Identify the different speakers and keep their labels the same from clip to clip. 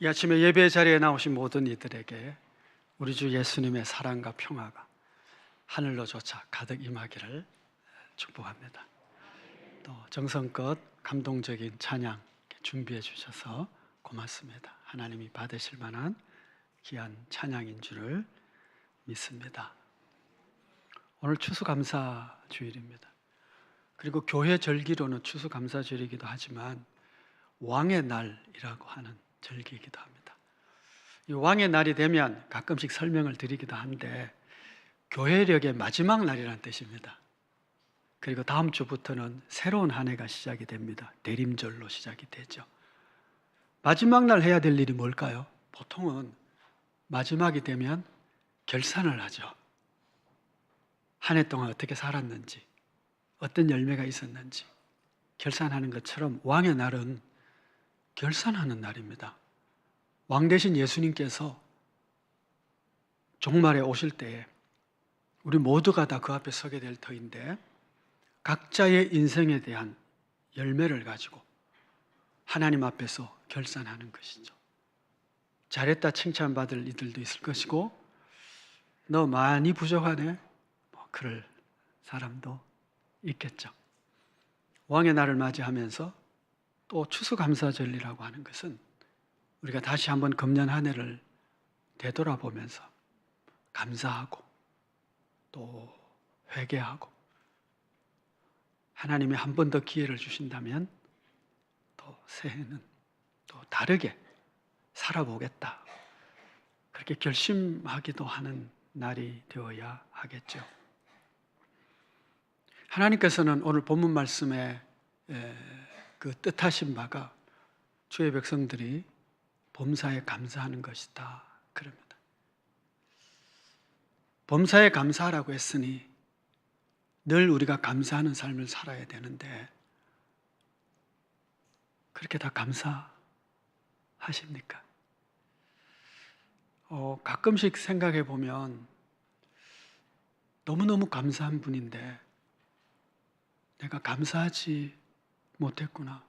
Speaker 1: 이 아침에 예배 자리에 나오신 모든 이들에게 우리 주 예수님의 사랑과 평화가 하늘로조차 가득 임하기를 축복합니다. 또 정성껏 감동적인 찬양 준비해 주셔서 고맙습니다. 하나님이 받으실 만한 귀한 찬양인 줄을 믿습니다. 오늘 추수감사 주일입니다. 그리고 교회 절기로는 추수감사 주일이기도 하지만 왕의 날이라고 하는 절기이기도 합니다. 이 왕의 날이 되면 가끔씩 설명을 드리기도 한데 교회력의 마지막 날이라는 뜻입니다. 그리고 다음 주부터는 새로운 한 해가 시작이 됩니다. 대림절로 시작이 되죠. 마지막 날 해야 될 일이 뭘까요? 보통은 마지막이 되면 결산을 하죠. 한 해 동안 어떻게 살았는지, 어떤 열매가 있었는지 결산하는 것처럼 왕의 날은 결산하는 날입니다. 왕 대신 예수님께서 종말에 오실 때에 우리 모두가 다 그 앞에 서게 될 터인데 각자의 인생에 대한 열매를 가지고 하나님 앞에서 결산하는 것이죠. 잘했다 칭찬받을 이들도 있을 것이고 너 많이 부족하네 그럴 사람도 있겠죠. 왕의 날을 맞이하면서 또 추수감사절이라고 하는 것은 우리가 다시 한번 금년 한 해를 되돌아보면서 감사하고 또 회개하고 하나님이 한 번 더 기회를 주신다면 또 새해는 또 다르게 살아보겠다 그렇게 결심하기도 하는 날이 되어야 하겠죠. 하나님께서는 오늘 본문 말씀에 그 뜻하신 바가 주의 백성들이 범사에 감사하는 것이다 그럽니다. 범사에 감사하라고 했으니 늘 우리가 감사하는 삶을 살아야 되는데 그렇게 다 감사하십니까? 가끔씩 생각해 보면 너무너무 감사한 분인데 내가 감사하지 못했구나.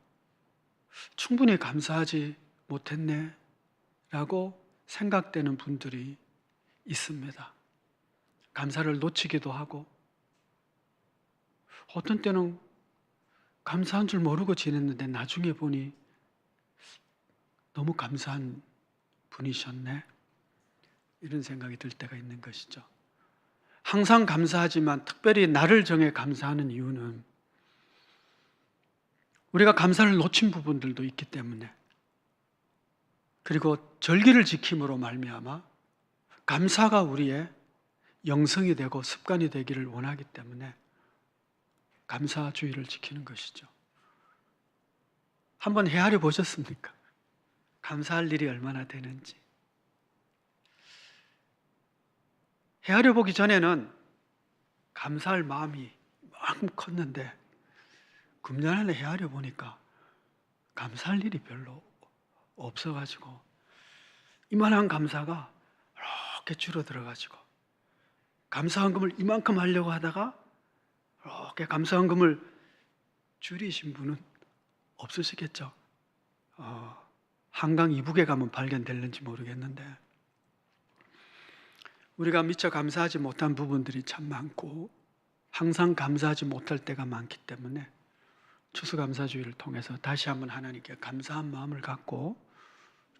Speaker 1: 충분히 감사하지 못했네 라고 생각되는 분들이 있습니다. 감사를 놓치기도 하고 어떤 때는 감사한 줄 모르고 지냈는데 나중에 보니 너무 감사한 분이셨네 이런 생각이 들 때가 있는 것이죠. 항상 감사하지만 특별히 날을 정해 감사하는 이유는 우리가 감사를 놓친 부분들도 있기 때문에 그리고 절기를 지킴으로 말미암아 감사가 우리의 영성이 되고 습관이 되기를 원하기 때문에 감사주의를 지키는 것이죠. 한번 헤아려 보셨습니까? 감사할 일이 얼마나 되는지. 헤아려 보기 전에는 감사할 마음이 막 컸는데 금년 안에 헤아려 보니까 감사할 일이 별로 없어가지고 이만한 감사가 이렇게 줄어들어가지고 감사헌금을 이만큼 하려고 하다가 이렇게 감사헌금을 줄이신 분은 없으시겠죠. 한강 이북에 가면 발견될는지 모르겠는데 우리가 미처 감사하지 못한 부분들이 참 많고 항상 감사하지 못할 때가 많기 때문에 추수감사주의를 통해서 다시 한번 하나님께 감사한 마음을 갖고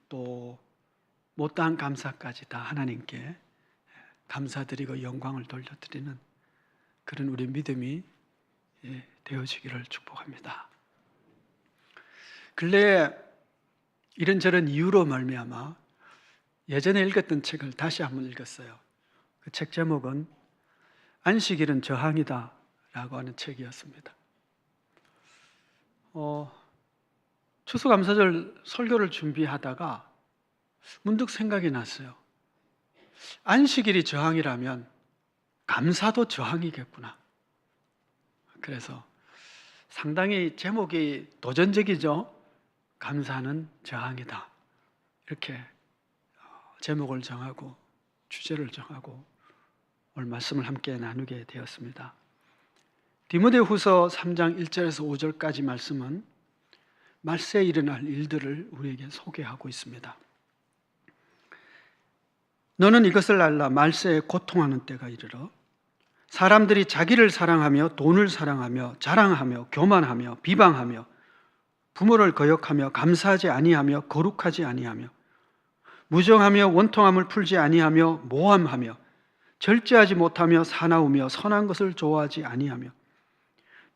Speaker 1: 또 못다한 감사까지 다 하나님께 감사드리고 영광을 돌려드리는 그런 우리 믿음이 되어지기를 축복합니다. 근래에 이런저런 이유로 말미암아 예전에 읽었던 책을 다시 한번 읽었어요. 그 책 제목은 안식일은 저항이다 라고 하는 책이었습니다. 추수감사절 설교를 준비하다가 문득 생각이 났어요. 안식일이 저항이라면 감사도 저항이겠구나. 그래서 상당히 제목이 도전적이죠. 감사는 저항이다. 이렇게 제목을 정하고 주제를 정하고 오늘 말씀을 함께 나누게 되었습니다. 디모데후서 3장 1절에서 5절까지 말씀은 말세에 일어날 일들을 우리에게 소개하고 있습니다. 너는 이것을 알라. 말세에 고통하는 때가 이르러 사람들이 자기를 사랑하며 돈을 사랑하며 자랑하며 교만하며 비방하며 부모를 거역하며 감사하지 아니하며 거룩하지 아니하며 무정하며 원통함을 풀지 아니하며 모함하며 절제하지 못하며 사나우며 선한 것을 좋아하지 아니하며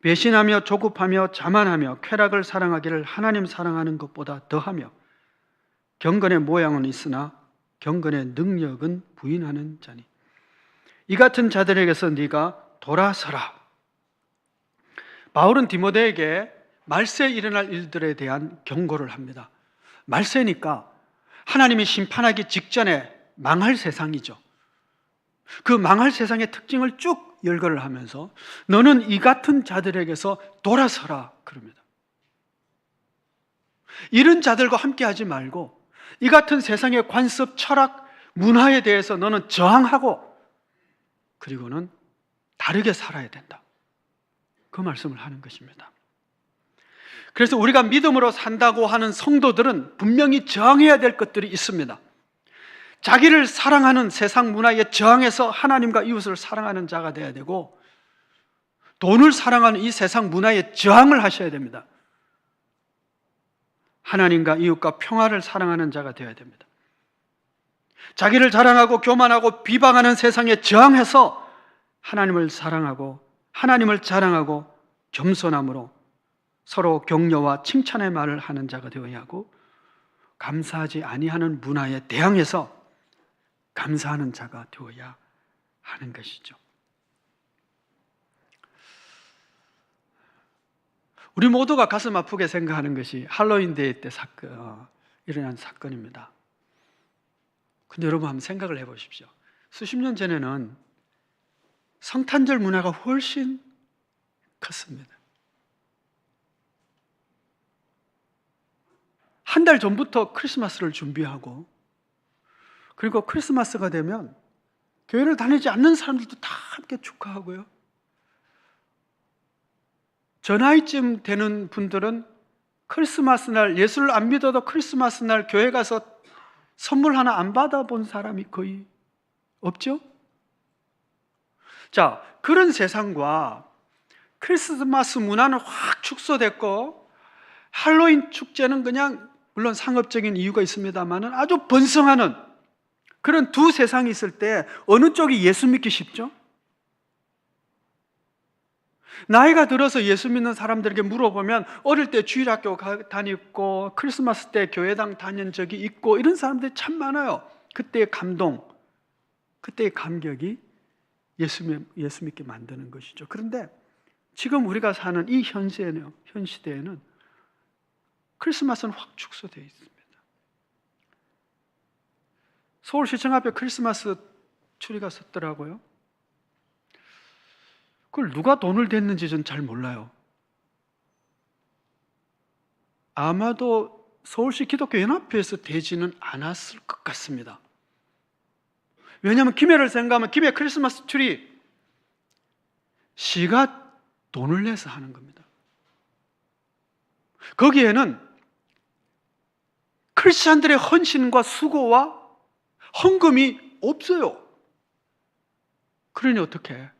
Speaker 1: 배신하며 조급하며 자만하며 쾌락을 사랑하기를 하나님 사랑하는 것보다 더하며 경건의 모양은 있으나 경건의 능력은 부인하는 자니 이 같은 자들에게서 네가 돌아서라. 바울은 디모데에게 말세에 일어날 일들에 대한 경고를 합니다. 말세니까 하나님이 심판하기 직전에 망할 세상이죠. 그 망할 세상의 특징을 쭉 열거를 하면서 너는 이 같은 자들에게서 돌아서라 그럽니다. 이런 자들과 함께하지 말고 이 같은 세상의 관습, 철학, 문화에 대해서 너는 저항하고 그리고는 다르게 살아야 된다. 그 말씀을 하는 것입니다. 그래서 우리가 믿음으로 산다고 하는 성도들은 분명히 저항해야 될 것들이 있습니다. 자기를 사랑하는 세상 문화에 저항해서 하나님과 이웃을 사랑하는 자가 되어야 되고, 돈을 사랑하는 이 세상 문화에 저항을 하셔야 됩니다. 하나님과 이웃과 평화를 사랑하는 자가 되어야 됩니다. 자기를 자랑하고 교만하고 비방하는 세상에 저항해서 하나님을 사랑하고 하나님을 자랑하고 겸손함으로 서로 격려와 칭찬의 말을 하는 자가 되어야 하고, 감사하지 아니하는 문화에 대항해서 감사하는 자가 되어야 하는 것이죠. 우리 모두가 가슴 아프게 생각하는 것이 할로윈 데이 때 일어난 사건입니다. 근데 여러분 한번 생각을 해보십시오. 수십 년 전에는 성탄절 문화가 훨씬 컸습니다. 한 달 전부터 크리스마스를 준비하고, 그리고 크리스마스가 되면 교회를 다니지 않는 사람들도 다 함께 축하하고요. 저 나이쯤 되는 분들은 크리스마스 날, 예수를 안 믿어도 크리스마스 날 교회 가서 선물 하나 안 받아본 사람이 거의 없죠? 자, 그런 세상과 크리스마스 문화는 확 축소됐고, 할로윈 축제는 그냥 물론 상업적인 이유가 있습니다만 아주 번성하는 그런 두 세상이 있을 때 어느 쪽이 예수 믿기 쉽죠? 나이가 들어서 예수 믿는 사람들에게 물어보면 어릴 때 주일학교 다녔고 크리스마스 때 교회당 다닌 적이 있고 이런 사람들이 참 많아요. 그때의 감동, 그때의 감격이 예수 믿게 만드는 것이죠. 그런데 지금 우리가 사는 이 현 시대에는 크리스마스는 확 축소되어 있습니다. 서울시청 앞에 크리스마스 추리가 섰더라고요. 그걸 누가 돈을 댔는지 전 잘 몰라요. 아마도 서울시 기독교 연합회에서 대지는 않았을 것 같습니다. 왜냐하면 김해를 생각하면 김해 크리스마스 트리 시가 돈을 내서 하는 겁니다. 거기에는 크리스찬들의 헌신과 수고와 헌금이 없어요. 그러니 어떻게 해?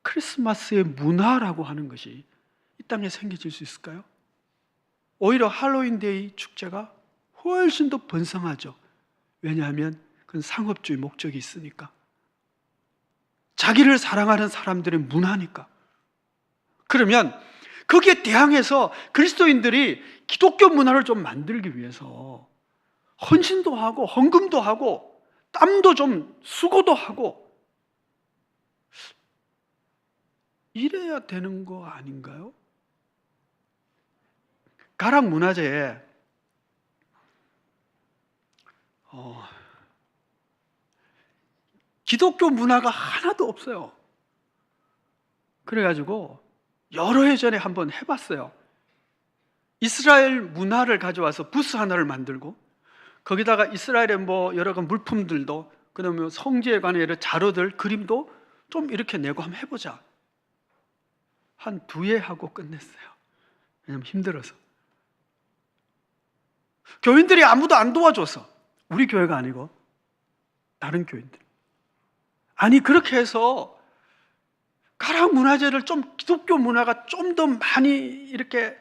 Speaker 1: 크리스마스의 문화라고 하는 것이 이 땅에 생겨질 수 있을까요? 오히려 할로윈데이 축제가 훨씬 더 번성하죠. 왜냐하면 그건 상업주의 목적이 있으니까. 자기를 사랑하는 사람들의 문화니까. 그러면 거기에 대항해서 그리스도인들이 기독교 문화를 좀 만들기 위해서 헌신도 하고 헌금도 하고 땀도 좀 수고도 하고 이래야 되는 거 아닌가요? 가락 문화재에 기독교 문화가 하나도 없어요. 그래가지고 여러 해 전에 한번 해봤어요. 이스라엘 문화를 가져와서 부스 하나를 만들고 거기다가 이스라엘의 여러 물품들도, 그다음에 성지에 관한 여러 자료들, 그림도 좀 이렇게 내고 한번 해보자. 한 2회 하고 끝냈어요. 왜냐면 힘들어서. 교인들이 아무도 안 도와줘서. 우리 교회가 아니고 다른 교인들. 아니 그렇게 해서 가락 문화재를 좀 기독교 문화가 좀 더 많이 이렇게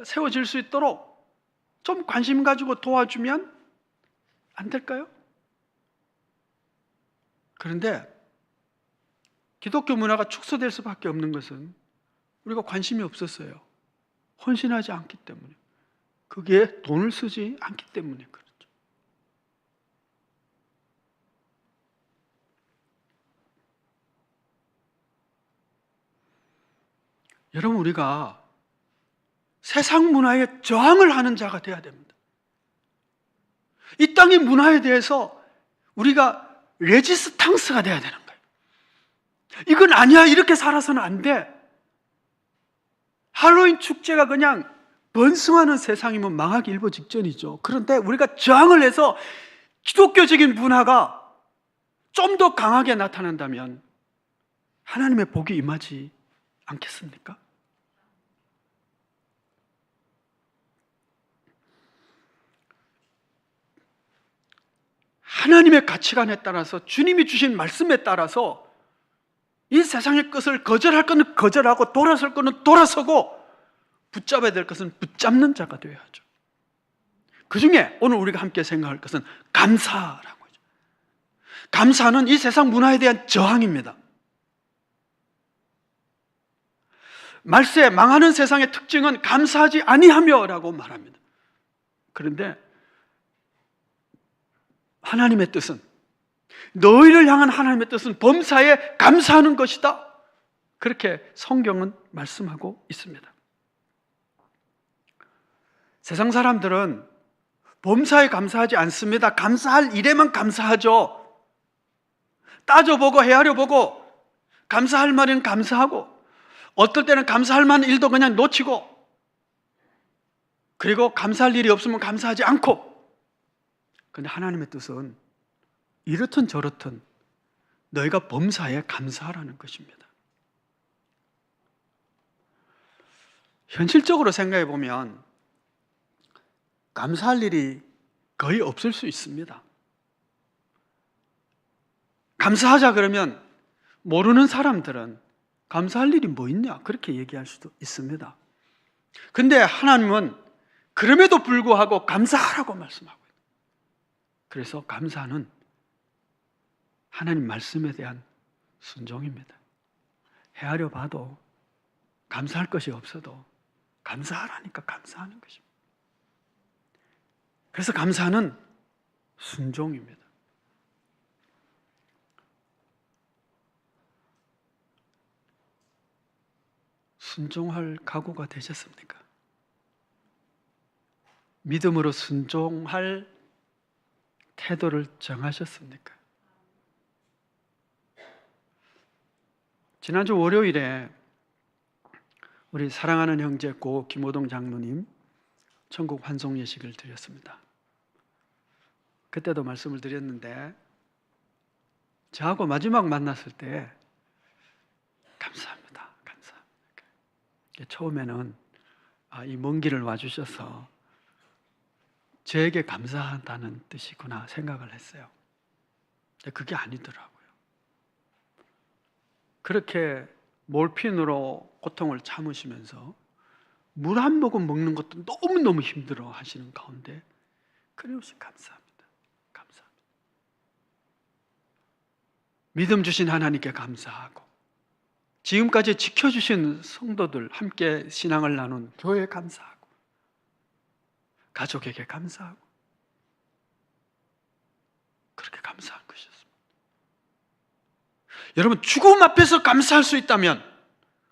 Speaker 1: 세워질 수 있도록 좀 관심 가지고 도와주면 안 될까요? 그런데 기독교 문화가 축소될 수밖에 없는 것은 우리가 관심이 없었어요. 헌신하지 않기 때문에. 그게 돈을 쓰지 않기 때문에 그렇죠. 여러분, 우리가 세상 문화에 저항을 하는 자가 되어야 됩니다. 이 땅의 문화에 대해서 우리가 레지스탕스가 되어야 되는 거예요. 이건 아니야, 이렇게 살아서는 안 돼. 할로윈 축제가 그냥 번성하는 세상이면 망하기 일보 직전이죠. 그런데 우리가 저항을 해서 기독교적인 문화가 좀 더 강하게 나타난다면 하나님의 복이 임하지 않겠습니까? 하나님의 가치관에 따라서, 주님이 주신 말씀에 따라서 이 세상의 것을 거절할 것은 거절하고 돌아설 것은 돌아서고 붙잡아야 될 것은 붙잡는 자가 되어야 하죠. 그 중에 오늘 우리가 함께 생각할 것은 감사라고 하죠. 감사는 이 세상 문화에 대한 저항입니다. 말세, 망하는 세상의 특징은 감사하지 아니하며라고 말합니다. 그런데 하나님의 뜻은, 너희를 향한 하나님의 뜻은 범사에 감사하는 것이다. 그렇게 성경은 말씀하고 있습니다. 세상 사람들은 범사에 감사하지 않습니다. 감사할 일에만 감사하죠. 따져보고 헤아려보고 감사할 말은 감사하고, 어떨 때는 감사할 만한 일도 그냥 놓치고, 그리고 감사할 일이 없으면 감사하지 않고. 그런데 하나님의 뜻은 이렇든 저렇든 너희가 범사에 감사하라는 것입니다. 현실적으로 생각해 보면 감사할 일이 거의 없을 수 있습니다. 감사하자 그러면 모르는 사람들은 감사할 일이 뭐 있냐 그렇게 얘기할 수도 있습니다. 근데 하나님은 그럼에도 불구하고 감사하라고 말씀하고 있어요. 그래서 감사는 하나님 말씀에 대한 순종입니다. 헤아려 봐도 감사할 것이 없어도 감사하라니까 감사하는 것입니다. 그래서 감사는 순종입니다. 순종할 각오가 되셨습니까? 믿음으로 순종할 태도를 정하셨습니까? 지난주 월요일에 우리 사랑하는 형제 고 김호동 장로님 천국 환송 예식을 드렸습니다. 그때도 말씀을 드렸는데 저하고 마지막 만났을 때 감사합니다. 처음에는 이 먼 길을 와주셔서 저에게 감사한다는 뜻이구나 생각을 했어요. 근데 그게 아니더라고요. 그렇게 몰핀으로 고통을 참으시면서 물 한 모금 먹는 것도 너무너무 힘들어 하시는 가운데 끊임없이 감사합니다. 감사합니다. 믿음 주신 하나님께 감사하고, 지금까지 지켜주신 성도들, 함께 신앙을 나눈 교회에 감사하고, 가족에게 감사하고, 그렇게 감사한 것이었습니다. 여러분, 죽음 앞에서 감사할 수 있다면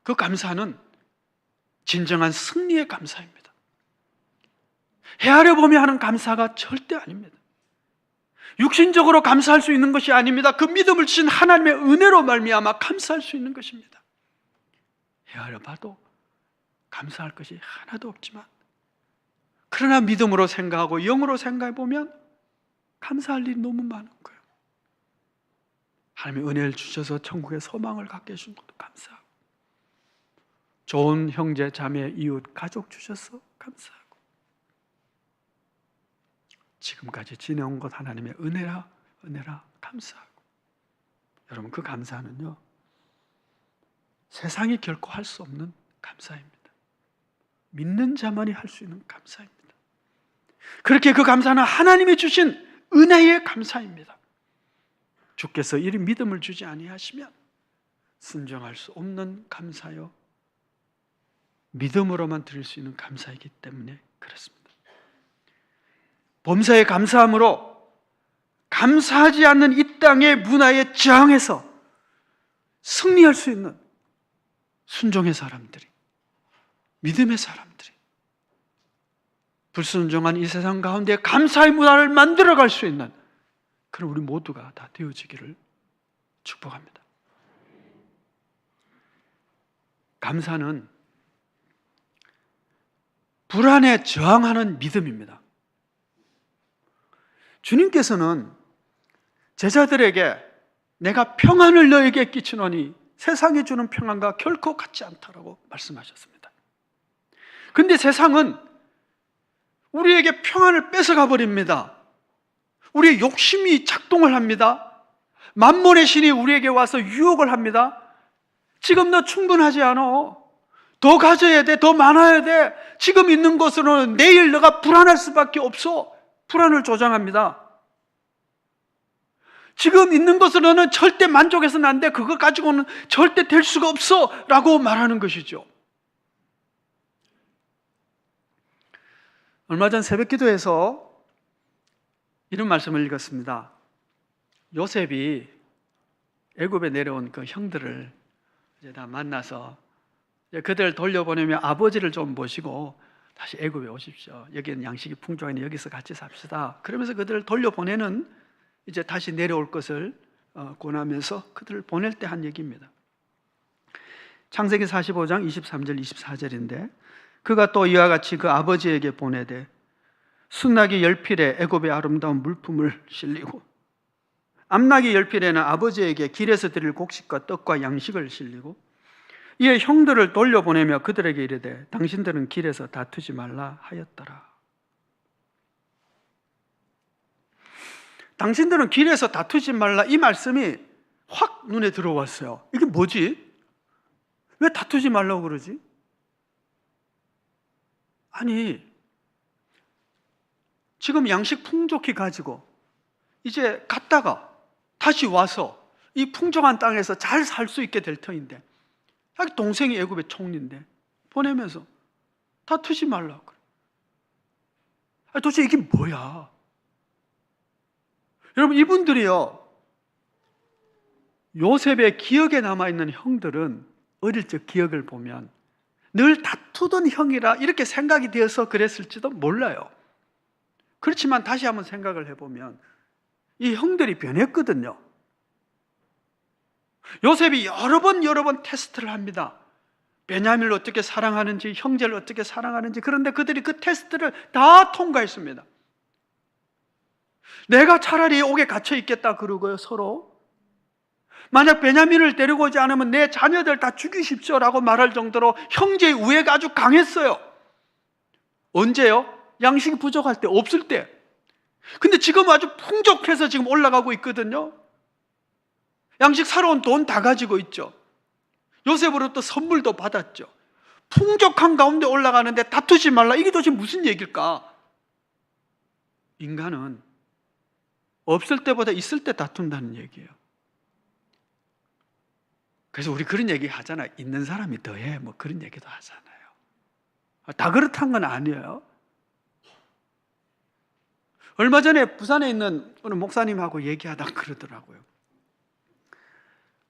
Speaker 1: 그 감사는 진정한 승리의 감사입니다. 헤아려 보며 하는 감사가 절대 아닙니다. 육신적으로 감사할 수 있는 것이 아닙니다. 그 믿음을 주신 하나님의 은혜로 말미암아 감사할 수 있는 것입니다. 헤아려 봐도 감사할 것이 하나도 없지만, 그러나 믿음으로 생각하고 영으로 생각해 보면 감사할 일이 너무 많은 거예요. 하나님의 은혜를 주셔서 천국의 소망을 갖게 해준 것도 감사하고, 좋은 형제, 자매, 이웃, 가족 주셔서 감사하고, 지금까지 지내온 것 하나님의 은혜라 감사하고, 여러분 그 감사는요 세상이 결코 할 수 없는 감사입니다. 믿는 자만이 할 수 있는 감사입니다. 그렇게 그 감사는 하나님이 주신 은혜의 감사입니다. 주께서 이리 믿음을 주지 아니하시면 순종할 수 없는 감사요, 믿음으로만 드릴 수 있는 감사이기 때문에 그렇습니다. 범사에 감사함으로 감사하지 않는 이 땅의 문화에 저항해서 승리할 수 있는 순종의 사람들이, 믿음의 사람들이, 불순종한 이 세상 가운데 감사의 문화를 만들어갈 수 있는 그런 우리 모두가 다 되어지기를 축복합니다. 감사는 불안에 저항하는 믿음입니다. 주님께서는 제자들에게 내가 평안을 너에게 끼치노니 세상이 주는 평안과 결코 같지 않다라고 말씀하셨습니다. 그런데 세상은 우리에게 평안을 뺏어가 버립니다. 우리의 욕심이 작동을 합니다. 만몬의 신이 우리에게 와서 유혹을 합니다. 지금 너 충분하지 않아. 더 가져야 돼. 더 많아야 돼. 지금 있는 것으로는 내일 너가 불안할 수밖에 없어. 불안을 조장합니다. 지금 있는 것으로는 절대 만족해서는 안 돼. 그거 가지고는 절대 될 수가 없어. 라고 말하는 것이죠. 얼마 전 새벽 기도에서 이런 말씀을 읽었습니다. 요셉이 애굽에 내려온 그 형들을 이제 다 만나서 그들을 돌려보내며 아버지를 좀 모시고 다시 애굽에 오십시오. 여기는 양식이 풍족하니 여기서 같이 삽시다. 그러면서 그들을 돌려보내는, 이제 다시 내려올 것을 권하면서 그들을 보낼 때 한 얘기입니다. 창세기 45장 23절 24절인데, 그가 또 이와 같이 그 아버지에게 보내되 순낙이 열필에 애굽의 아름다운 물품을 실리고 암낙이 열필에는 아버지에게 길에서 드릴 곡식과 떡과 양식을 실리고, 이에 형들을 돌려보내며 그들에게 이르되 당신들은 길에서 다투지 말라 하였더라. 당신들은 길에서 다투지 말라, 이 말씀이 확 눈에 들어왔어요. 이게 뭐지? 왜 다투지 말라고 그러지? 아니, 지금 양식 풍족히 가지고 이제 갔다가 다시 와서 이 풍족한 땅에서 잘 살 수 있게 될 터인데, 자기 동생이 애굽의 총리인데 보내면서 다투지 말라고 그래. 아니, 도대체 이게 뭐야? 여러분, 이분들이요, 요셉의 기억에 남아있는 형들은 어릴 적 기억을 보면 늘 다투던 형이라 이렇게 생각이 되어서 그랬을지도 몰라요. 그렇지만 다시 한번 생각을 해보면 이 형들이 변했거든요. 요셉이 여러 번 테스트를 합니다. 베냐민을 어떻게 사랑하는지, 형제를 어떻게 사랑하는지. 그런데 그들이 그 테스트를 다 통과했습니다. 내가 차라리 옥에 갇혀 있겠다 그러고요, 서로. 만약 베냐민을 데리고 오지 않으면 내 자녀들 다 죽이십시오라고 말할 정도로 형제의 우애가 아주 강했어요. 언제요? 양식이 부족할 때, 없을 때. 근데 지금 아주 풍족해서 지금 올라가고 있거든요. 양식 사러 온 돈 다 가지고 있죠. 요셉으로부터 선물도 받았죠. 풍족한 가운데 올라가는데 다투지 말라, 이게 도대체 무슨 얘기일까? 인간은 없을 때보다 있을 때 다툰다는 얘기예요. 그래서 우리 그런 얘기 하잖아요. 있는 사람이 더해, 뭐 그런 얘기도 하잖아요. 다 그렇다는 건 아니에요. 얼마 전에 부산에 있는 어느 목사님하고 얘기하다 그러더라고요.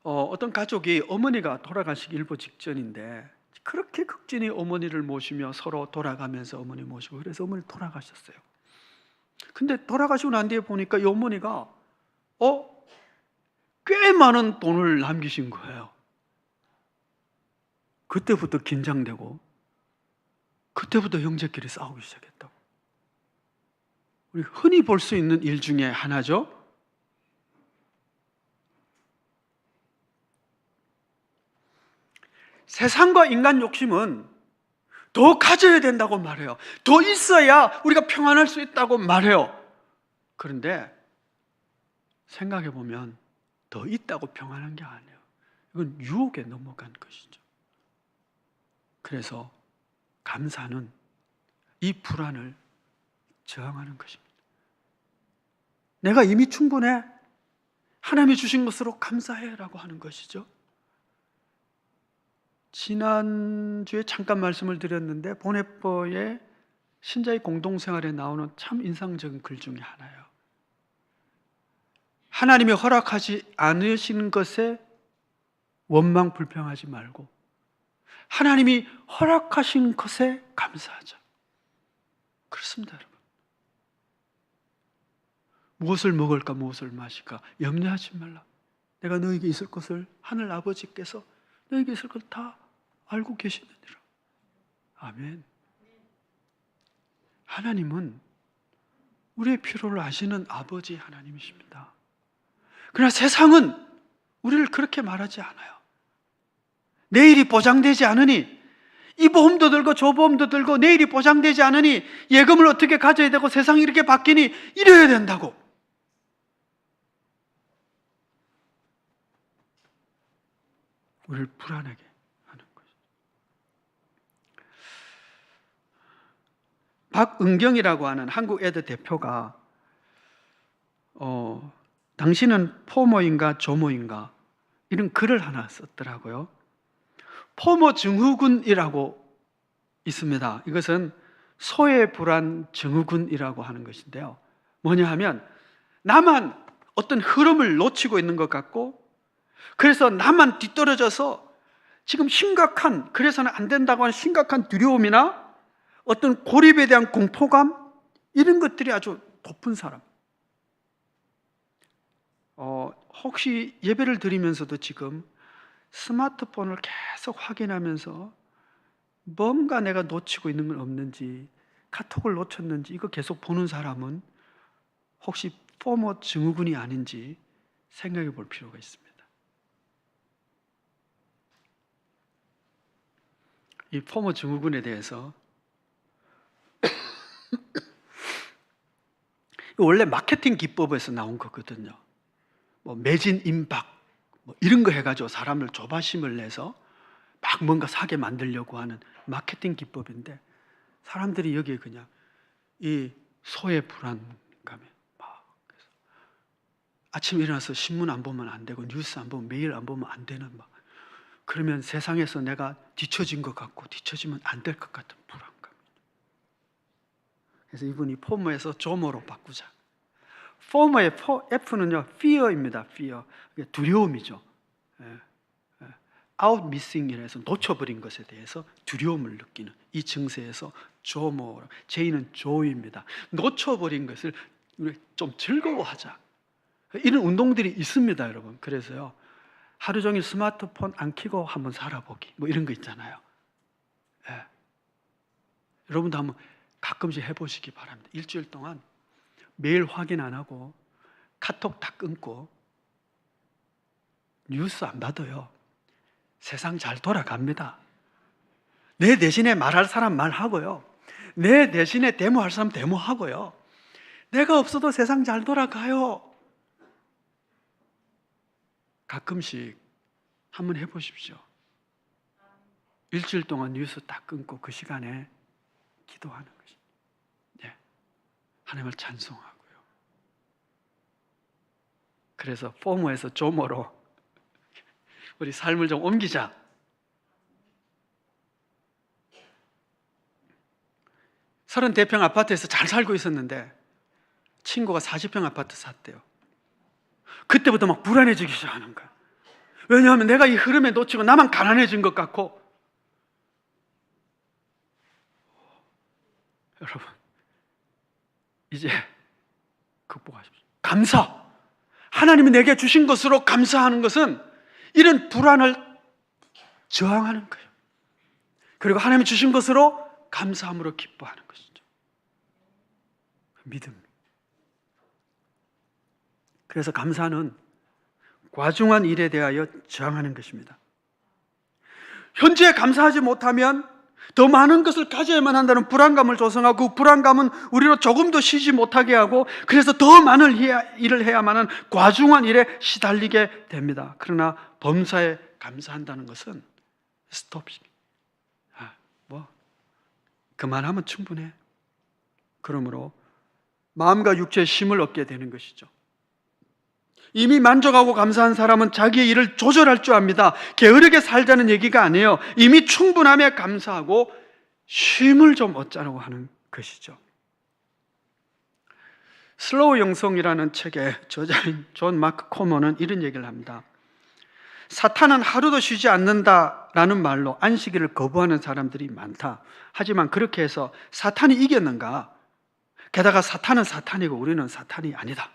Speaker 1: 어떤 가족이 어머니가 돌아가시기 일보 직전인데 그렇게 극진히 어머니를 모시며 서로 돌아가면서 어머니 모시고, 그래서 어머니 돌아가셨어요. 근데 돌아가시고 난 뒤에 보니까 이 어머니가 꽤 많은 돈을 남기신 거예요. 그때부터 긴장되고 그때부터 형제끼리 싸우기 시작했다고. 우리 흔히 볼 수 있는 일 중에 하나죠. 세상과 인간 욕심은 더 가져야 된다고 말해요. 더 있어야 우리가 평안할 수 있다고 말해요. 그런데 생각해 보면 더 있다고 평안한 게 아니에요. 이건 유혹에 넘어간 것이죠. 그래서 감사는 이 불안을 저항하는 것입니다. 내가 이미 충분해. 하나님이 주신 것으로 감사해라고 하는 것이죠. 지난주에 잠깐 말씀을 드렸는데 보네퍼의 신자의 공동생활에 나오는 참 인상적인 글 중에 하나예요. 하나님이 허락하지 않으신 것에 원망 불평하지 말고 하나님이 허락하신 것에 감사하자. 그렇습니다, 여러분. 무엇을 먹을까, 무엇을 마실까 염려하지 말라. 내가 너에게 있을 것을 하늘 아버지께서 너에게 있을 걸 다 알고 계시느니라. 아멘. 하나님은 우리의 필요를 아시는 아버지 하나님이십니다. 그러나 세상은 우리를 그렇게 말하지 않아요. 내일이 보장되지 않으니 이 보험도 들고 저 보험도 들고 내일이 보장되지 않으니 예금을 어떻게 가져야 되고 세상이 이렇게 바뀌니 이래야 된다고. 우리를 불안하게 하는 것이죠. 박은경이라고 하는 한국 애드 대표가 당신은 포모인가 조모인가 이런 글을 하나 썼더라고요. 포모 증후군이라고 있습니다. 이것은 소외 불안 증후군이라고 하는 것인데요. 뭐냐 하면 나만 어떤 흐름을 놓치고 있는 것 같고 그래서 나만 뒤떨어져서 지금 심각한, 그래서는 안 된다고 하는 심각한 두려움이나 어떤 고립에 대한 공포감 이런 것들이 아주 높은 사람. 혹시 예배를 드리면서도 지금 스마트폰을 계속 확인하면서 뭔가 내가 놓치고 있는 건 없는지, 카톡을 놓쳤는지 이거 계속 보는 사람은 혹시 포모 증후군이 아닌지 생각해 볼 필요가 있습니다. 이 포모 증후군에 대해서 원래 마케팅 기법에서 나온 거거든요. 뭐 매진 임박 뭐 이런 거 해가지고 사람을 조바심을 내서 막 뭔가 사게 만들려고 하는 마케팅 기법인데 사람들이 여기에 그냥 이 소외 불안감에 막 그래서 아침에 일어나서 신문 안 보면 안 되고 뉴스 안 보면 메일 안 보면 안 되는 막 그러면 세상에서 내가 뒤처진 것 같고 뒤처지면 안 될 것 같은 불안감. 그래서 이분이 포모에서 조모로 바꾸자. 포모의 F는요 fear입니다. fear. 두려움이죠. out missing이라 해서 놓쳐버린 것에 대해서 두려움을 느끼는 이 증세에서 조모. J는 joy입니다. 놓쳐버린 것을 좀 즐거워하자. 이런 운동들이 있습니다, 여러분. 그래서요 하루 종일 스마트폰 안 켜고 한번 살아보기 뭐 이런 거 있잖아요. 예. 여러분도 한번 가끔씩 해보시기 바랍니다. 일주일 동안 메일 확인 안 하고 카톡 다 끊고 뉴스 안 받아요. 세상 잘 돌아갑니다. 내 대신에 말할 사람 말하고요. 내 대신에 데모할 사람 데모하고요. 내가 없어도 세상 잘 돌아가요. 가끔씩 한번 해보십시오. 일주일 동안 뉴스 딱 끊고 그 시간에 기도하는 것입니다. 네. 하나님을 찬송하고요. 그래서 포모에서 조모로 우리 삶을 좀 옮기자. 서른 대평 아파트에서 잘 살고 있었는데 친구가 40평 아파트 샀대요. 그때부터 막 불안해지기 시작하는 거야. 왜냐하면 내가 이 흐름에 놓치고 나만 가난해진 것 같고. 여러분 이제 극복하십시오. 감사. 하나님이 내게 주신 것으로 감사하는 것은 이런 불안을 저항하는 거예요. 그리고 하나님이 주신 것으로 감사함으로 기뻐하는 것이죠. 믿음. 그래서 감사는 과중한 일에 대하여 저항하는 것입니다. 현재 감사하지 못하면 더 많은 것을 가져야만 한다는 불안감을 조성하고, 그 불안감은 우리로 조금도 쉬지 못하게 하고, 그래서 더 많은 일을 해야만 하는 과중한 일에 시달리게 됩니다. 그러나 범사에 감사한다는 것은 스톱. 그만하면 충분해. 그러므로 마음과 육체의 힘을 얻게 되는 것이죠. 이미 만족하고 감사한 사람은 자기의 일을 조절할 줄 압니다. 게으르게 살자는 얘기가 아니에요. 이미 충분함에 감사하고 쉼을 좀 얻자라고 하는 것이죠. 슬로우 영성이라는 책의 저자인 존 마크 코먼은 이런 얘기를 합니다. 사탄은 하루도 쉬지 않는다라는 말로 안식일을 거부하는 사람들이 많다. 하지만 그렇게 해서 사탄이 이겼는가? 게다가 사탄은 사탄이고 우리는 사탄이 아니다.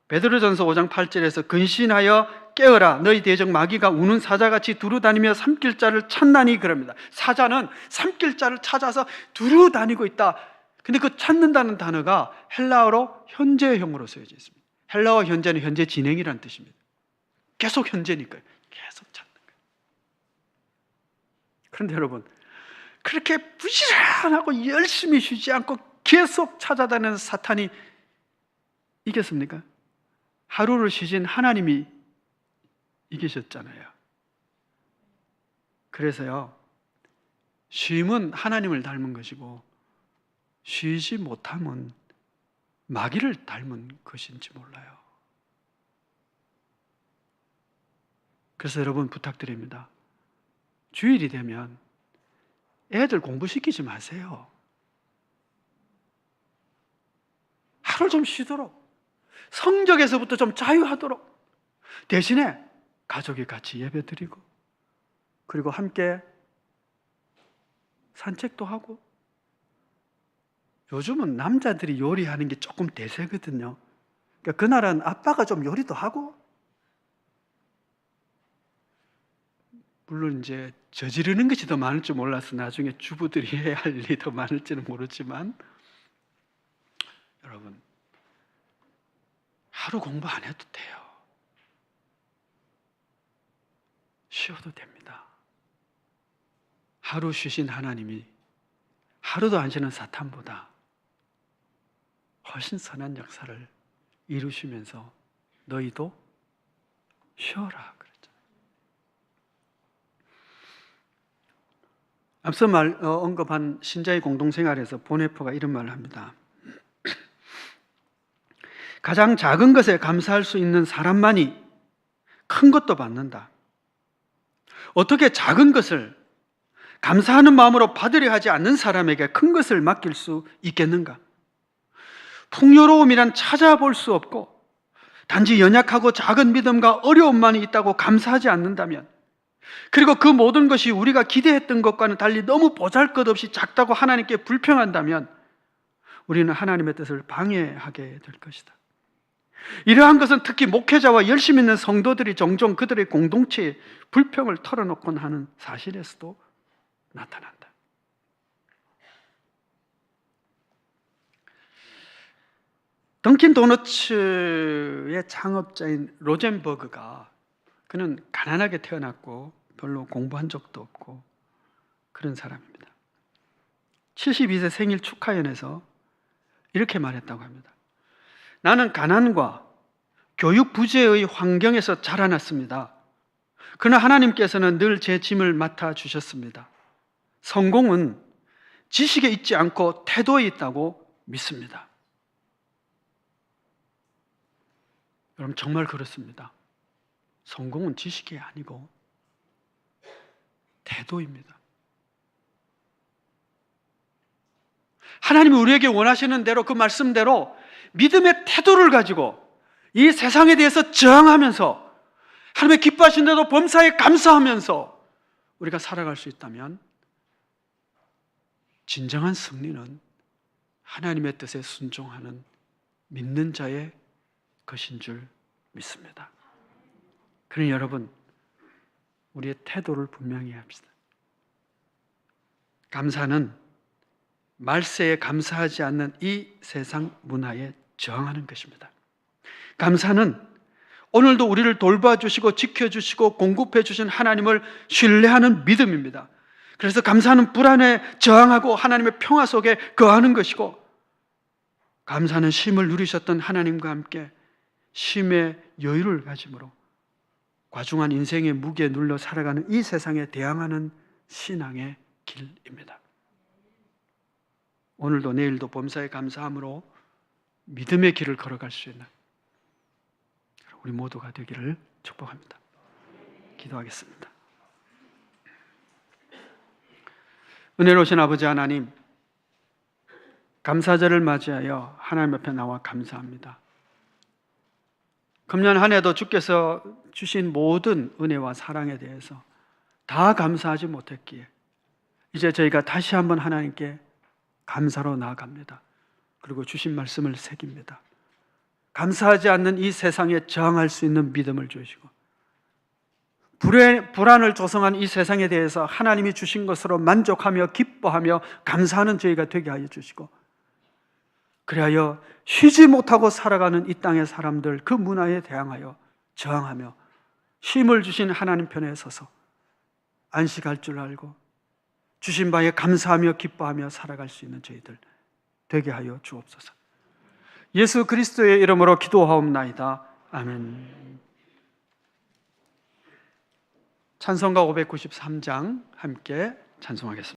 Speaker 1: 베드로전서 5장 8절에서 근신하여 깨어라, 너희 대적 마귀가 우는 사자같이 두루다니며 삼킬 자를 찾나니 그럽니다. 사자는 삼킬 자를 찾아서 두루다니고 있다. 근데 그 찾는다는 단어가 헬라어로 현재형으로 쓰여져 있습니다. 헬라어 현재는 현재 진행이라는 뜻입니다. 계속 현재니까요. 계속 찾는 거예요. 그런데 여러분, 그렇게 부지런하고 열심히 쉬지 않고 계속 찾아다니는 사탄이 이겼습니까? 하루를 쉬신 하나님이 이기셨잖아요. 그래서요, 쉼은 하나님을 닮은 것이고 쉬지 못함은 마귀를 닮은 것인지 몰라요. 그래서 여러분 부탁드립니다. 주일이 되면 애들 공부시키지 마세요. 하루 좀 쉬도록, 성적에서부터 좀 자유하도록, 대신에 가족이 같이 예배드리고, 그리고 함께 산책도 하고. 요즘은 남자들이 요리하는 게 조금 대세거든요. 그러니까 그날은 아빠가 좀 요리도 하고, 물론 이제 저지르는 것이 더 많을 줄 몰라서 나중에 주부들이 해야 할 일이 더 많을지는 모르지만, 여러분, 하루 공부 안 해도 돼요. 쉬어도 됩니다. 하루 쉬신 하나님이 하루도 안 쉬는 사탄보다 훨씬 선한 역사를 이루시면서 너희도 쉬어라 그랬잖아요. 앞서 언급한 신자의 공동생활에서 보네포가 이런 말을 합니다. 가장 작은 것에 감사할 수 있는 사람만이 큰 것도 받는다. 어떻게 작은 것을 감사하는 마음으로 받으려 하지 않는 사람에게 큰 것을 맡길 수 있겠는가? 풍요로움이란 찾아볼 수 없고 단지 연약하고 작은 믿음과 어려움만이 있다고 감사하지 않는다면, 그리고 그 모든 것이 우리가 기대했던 것과는 달리 너무 보잘것없이 작다고 하나님께 불평한다면 우리는 하나님의 뜻을 방해하게 될 것이다. 이러한 것은 특히 목회자와 열심 있는 성도들이 종종 그들의 공동체에 불평을 털어놓곤 하는 사실에서도 나타난다. 던킨 도너츠의 창업자인 로젠버그가, 그는 가난하게 태어났고 별로 공부한 적도 없고 그런 사람입니다. 72세 생일 축하연에서 이렇게 말했다고 합니다. 나는 가난과 교육 부재의 환경에서 자라났습니다. 그러나 하나님께서는 늘 제 짐을 맡아주셨습니다. 성공은 지식에 있지 않고 태도에 있다고 믿습니다. 여러분, 정말 그렇습니다. 성공은 지식이 아니고 태도입니다. 하나님이 우리에게 원하시는 대로, 그 말씀대로 믿음의 태도를 가지고 이 세상에 대해서 저항하면서 하나님의 기뻐하신 대로 범사에 감사하면서 우리가 살아갈 수 있다면 진정한 승리는 하나님의 뜻에 순종하는 믿는 자의 것인 줄 믿습니다. 그러니 여러분, 우리의 태도를 분명히 합시다. 감사는 말세에 감사하지 않는 이 세상 문화에 저항하는 것입니다. 감사는 오늘도 우리를 돌봐주시고 지켜주시고 공급해주신 하나님을 신뢰하는 믿음입니다. 그래서 감사는 불안에 저항하고 하나님의 평화 속에 거하는 것이고, 감사는 쉼을 누리셨던 하나님과 함께 쉼의 여유를 가짐으로 과중한 인생의 무게에 눌려 살아가는 이 세상에 대항하는 신앙의 길입니다. 오늘도 내일도 범사에 감사함으로 믿음의 길을 걸어갈 수 있는 우리 모두가 되기를 축복합니다. 기도하겠습니다. 은혜로우신 아버지 하나님, 감사절을 맞이하여 하나님 앞에 나와 감사합니다. 금년 한 해도 주께서 주신 모든 은혜와 사랑에 대해서 다 감사하지 못했기에 이제 저희가 다시 한번 하나님께 감사로 나아갑니다. 그리고 주신 말씀을 새깁니다. 감사하지 않는 이 세상에 저항할 수 있는 믿음을 주시고, 불안을 조성한 이 세상에 대해서 하나님이 주신 것으로 만족하며 기뻐하며 감사하는 저희가 되게 하여 주시고, 그리하여 쉬지 못하고 살아가는 이 땅의 사람들, 그 문화에 대항하여 저항하며 쉼을 주신 하나님 편에 서서 안식할 줄 알고 주신 바에 감사하며 기뻐하며 살아갈 수 있는 저희들 되게 하여 주옵소서. 예수 그리스도의 이름으로 기도하옵나이다. 아멘. 찬송가 593장 함께 찬송하겠습니다.